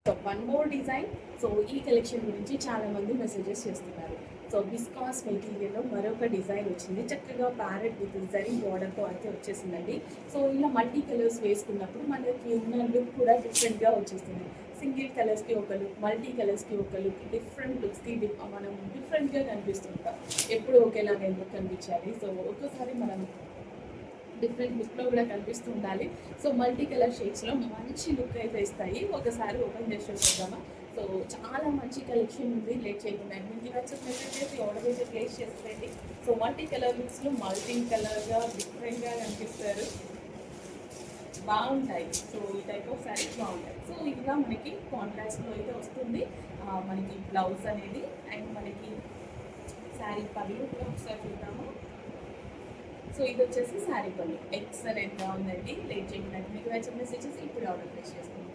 So one more design. So ఈ collection గురించి చాలామంది మెసేజెస్ చేస్తున్నారు. సో విస్కాస్ మెటీరియల్లో మరొక డిజైన్ వచ్చింది. చక్కగా ప్యారెట్ విత్ జరీ బార్డర్తో అయితే వచ్చేసిందండి. సో ఇలా మల్టీ కలర్స్ వేసుకున్నప్పుడు మనకి ఉన్న లుక్ కూడా డిఫరెంట్గా వచ్చేస్తుంది. సింగిల్ కలర్స్కి ఒక లుక్, మల్టీ కలర్స్కి ఒక లుక్, డిఫరెంట్ లుక్స్కి మనం డిఫరెంట్గా కనిపిస్తుంటాం. ఎప్పుడు ఒకేలాగా ఎందుకు కనిపించాలి? సో ఒక్కోసారి మనం డిఫరెంట్ లుక్లో కూడా కనిపిస్తూ ఉండాలి. సో మల్టీ కలర్ షేడ్స్లో మంచి లుక్ అయితే ఇస్తాయి. ఒకసారి ఓపెన్ చేసి చూద్దామా? సో చాలా మంచి కలెక్షన్ ఉంది. లేట్ చేయకుండా మీకు నచ్చిన మెసేజ్ చేసి ఆర్డర్ అయితే ప్లేస్ చేసేయండి. సో మల్టీ కలర్ లుక్స్లో మల్టీ కలర్గా డిఫరెంట్గా కనిపిస్తారు, బాగుంటాయి. సో ఈ టైప్ ఆఫ్ శారీస్ బాగుంటాయి. సో ఇలా మనకి కాంట్రాస్ట్లో అయితే వస్తుంది మనకి బ్లౌజ్ అనేది. అండ్ మనకి శారీ పళ్ళు కూడా ఒకసారి చూద్దాము. సో ఇది వచ్చేసి శారీ పళ్ళు ఎక్సలెంట్గా ఉందండి. లేట్ చేయకుండా మీకు నచ్చిన మెసేజెస్ ఇప్పుడు ఆర్డర్ ప్లేస్ చేస్తుంది.